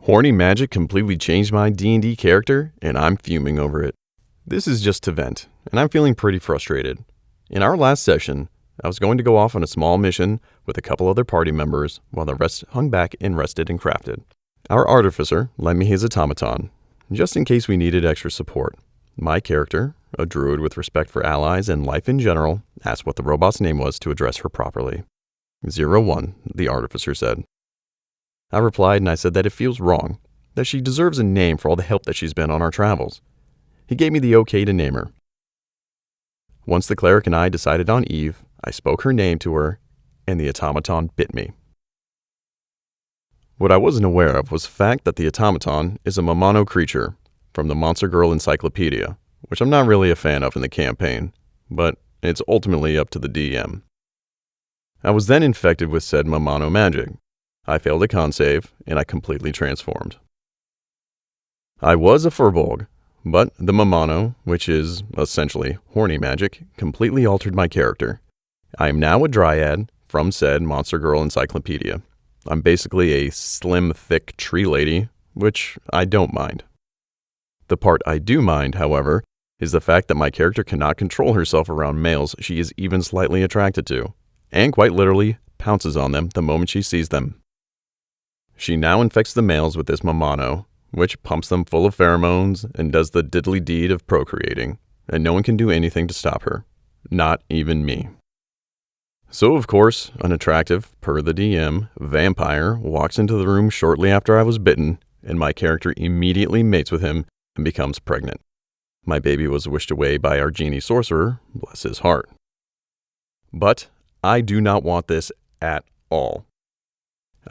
Horny magic completely changed my D&D character, and I'm fuming over it. This is just to vent, and I'm feeling pretty frustrated. In our last session, I was going to go off on a small mission with a couple other party members while the rest hung back and rested and crafted. Our artificer lent me his automaton, just in case we needed extra support. My character, a druid with respect for allies and life in general, asked what the robot's name was to address her properly. 01, the artificer said. I replied and I said that it feels wrong, that she deserves a name for all the help that she's been on our travels. He gave me the okay to name her. Once the cleric and I decided on Eve, I spoke her name to her, and the automaton bit me. What I wasn't aware of was the fact that the automaton is a Mamano creature from the Monster Girl Encyclopedia, which I'm not really a fan of in the campaign, but it's ultimately up to the DM. I was then infected with said Mamano magic. I failed a con save, and I completely transformed. I was a Furbolg, but the Mamano, which is essentially horny magic, completely altered my character. I am now a dryad from said Monster Girl Encyclopedia. I'm basically a slim, thick tree lady, which I don't mind. The part I do mind, however, is the fact that my character cannot control herself around males she is even slightly attracted to, and quite literally pounces on them the moment she sees them. She now infects the males with this Mamano, which pumps them full of pheromones and does the diddly deed of procreating, and no one can do anything to stop her, not even me. So of course, unattractive, per the DM, vampire walks into the room shortly after I was bitten, and my character immediately mates with him and becomes pregnant. My baby was wished away by our genie sorcerer, bless his heart. But I do not want this at all.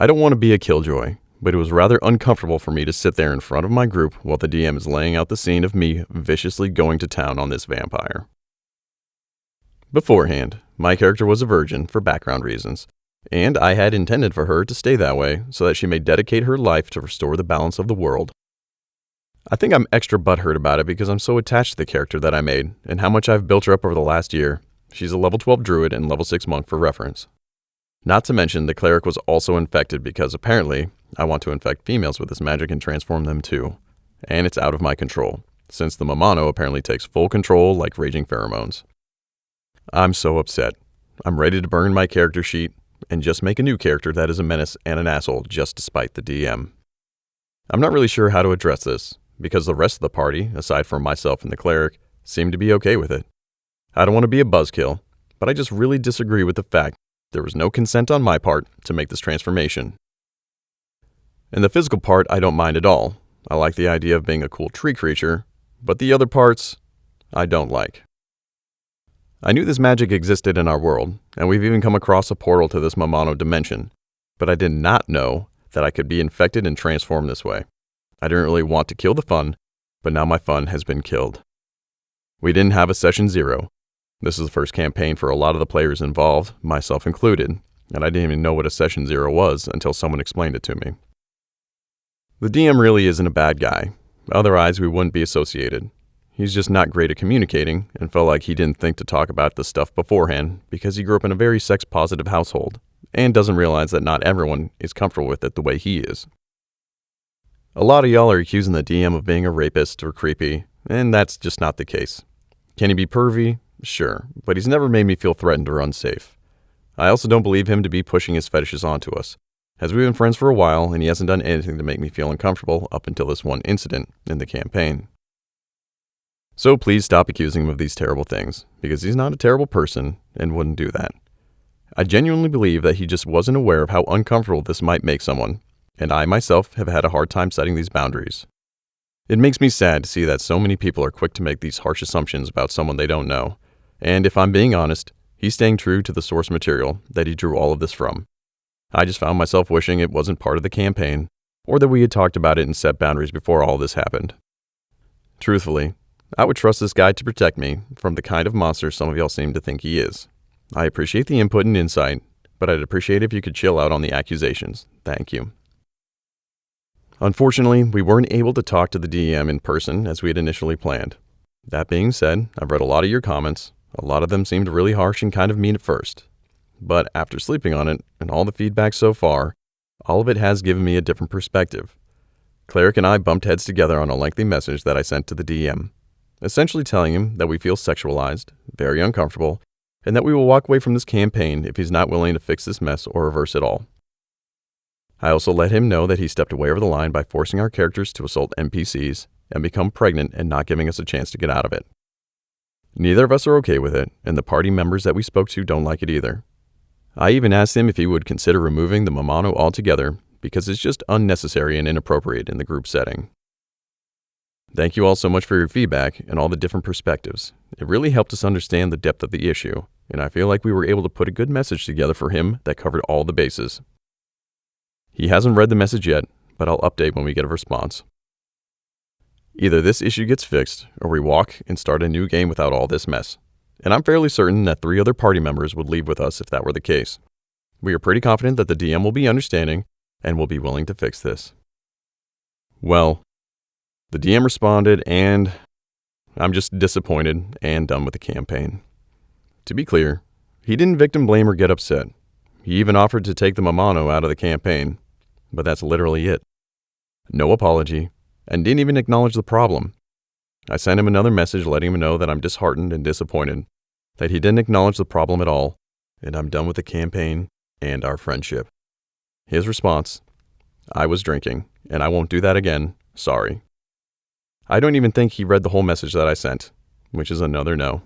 I don't want to be a killjoy, but it was rather uncomfortable for me to sit there in front of my group while the DM is laying out the scene of me viciously going to town on this vampire. Beforehand, my character was a virgin for background reasons, and I had intended for her to stay that way so that she may dedicate her life to restore the balance of the world. I think I'm extra butthurt about it because I'm so attached to the character that I made and how much I've built her up over the last year. She's a level 12 druid and level 6 monk for reference. Not to mention, the cleric was also infected because apparently I want to infect females with this magic and transform them too. And it's out of my control, since the Mamano apparently takes full control like raging pheromones. I'm so upset. I'm ready to burn my character sheet and just make a new character that is a menace and an asshole just to spite the DM. I'm not really sure how to address this, because the rest of the party, aside from myself and the cleric, seem to be okay with it. I don't want to be a buzzkill, but I just really disagree with the fact there was no consent on my part to make this transformation. And the physical part I don't mind at all. I like the idea of being a cool tree creature, but the other parts I don't like. I knew this magic existed in our world, and we've even come across a portal to this Mamano dimension, but I did not know that I could be infected and transformed this way. I didn't really want to kill the fun, but now my fun has been killed. We didn't have a session 0. This is the first campaign for a lot of the players involved, myself included, and I didn't even know what a session 0 was until someone explained it to me. The DM really isn't a bad guy, otherwise we wouldn't be associated. He's just not great at communicating and felt like he didn't think to talk about this stuff beforehand because he grew up in a very sex-positive household and doesn't realize that not everyone is comfortable with it the way he is. A lot of y'all are accusing the DM of being a rapist or creepy, and that's just not the case. Can he be pervy? Sure, but he's never made me feel threatened or unsafe. I also don't believe him to be pushing his fetishes onto us, as we've been friends for a while and he hasn't done anything to make me feel uncomfortable up until this one incident in the campaign. So please stop accusing him of these terrible things, because he's not a terrible person and wouldn't do that. I genuinely believe that he just wasn't aware of how uncomfortable this might make someone, and I myself have had a hard time setting these boundaries. It makes me sad to see that so many people are quick to make these harsh assumptions about someone they don't know. And if I'm being honest, he's staying true to the source material that he drew all of this from. I just found myself wishing it wasn't part of the campaign, or that we had talked about it and set boundaries before all this happened. Truthfully, I would trust this guy to protect me from the kind of monster some of y'all seem to think he is. I appreciate the input and insight, but I'd appreciate if you could chill out on the accusations. Thank you. Unfortunately, we weren't able to talk to the DM in person as we had initially planned. That being said, I've read a lot of your comments. A lot of them seemed really harsh and kind of mean at first. But after sleeping on it and all the feedback so far, all of it has given me a different perspective. Cleric and I bumped heads together on a lengthy message that I sent to the DM, essentially telling him that we feel sexualized, very uncomfortable, and that we will walk away from this campaign if he's not willing to fix this mess or reverse it all. I also let him know that he stepped way over the line by forcing our characters to assault NPCs and become pregnant and not giving us a chance to get out of it. Neither of us are okay with it, and the party members that we spoke to don't like it either. I even asked him if he would consider removing the Mamano altogether because it's just unnecessary and inappropriate in the group setting. Thank you all so much for your feedback and all the different perspectives. It really helped us understand the depth of the issue, and I feel like we were able to put a good message together for him that covered all the bases. He hasn't read the message yet, but I'll update when we get a response. Either this issue gets fixed, or we walk and start a new game without all this mess. And I'm fairly certain that 3 other party members would leave with us if that were the case. We are pretty confident that the DM will be understanding and will be willing to fix this. Well, the DM responded, and I'm just disappointed and done with the campaign. To be clear, he didn't victim blame or get upset. He even offered to take the Mamano out of the campaign, but that's literally it. No apology, and didn't even acknowledge the problem. I sent him another message letting him know that I'm disheartened and disappointed, that he didn't acknowledge the problem at all, and I'm done with the campaign and our friendship. His response, I was drinking, and I won't do that again, sorry. I don't even think he read the whole message that I sent, which is another no.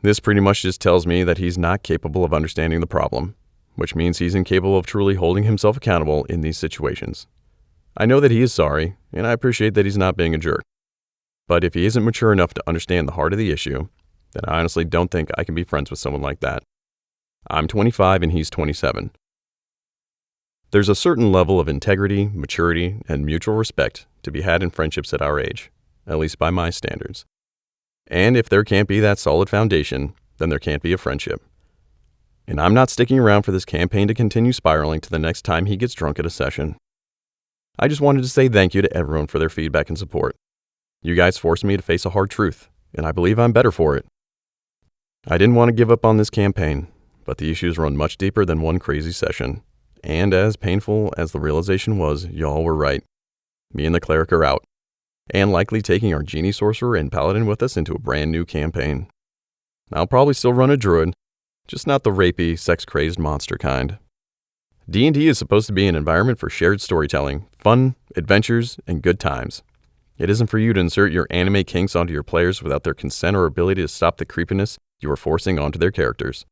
This pretty much just tells me that he's not capable of understanding the problem, which means he's incapable of truly holding himself accountable in these situations. I know that he is sorry, and I appreciate that he's not being a jerk. But if he isn't mature enough to understand the heart of the issue, then I honestly don't think I can be friends with someone like that. I'm 25 and he's 27. There's a certain level of integrity, maturity, and mutual respect to be had in friendships at our age, at least by my standards. And if there can't be that solid foundation, then there can't be a friendship. And I'm not sticking around for this campaign to continue spiraling to the next time he gets drunk at a session. I just wanted to say thank you to everyone for their feedback and support. You guys forced me to face a hard truth, and I believe I'm better for it. I didn't want to give up on this campaign, but the issues run much deeper than one crazy session. And as painful as the realization was, y'all were right. Me and the cleric are out, and likely taking our genie sorcerer and paladin with us into a brand new campaign. I'll probably still run a druid, just not the rapey, sex-crazed monster kind. D&D is supposed to be an environment for shared storytelling, fun, adventures, and good times. It isn't for you to insert your anime kinks onto your players without their consent or ability to stop the creepiness you are forcing onto their characters.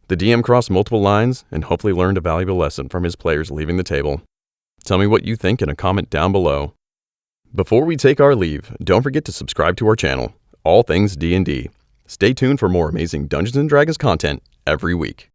The DM crossed multiple lines and hopefully learned a valuable lesson from his players leaving the table. Tell me what you think in a comment down below. Before we take our leave, don't forget to subscribe to our channel, All Things D&D. Stay tuned for more amazing Dungeons & Dragons content every week.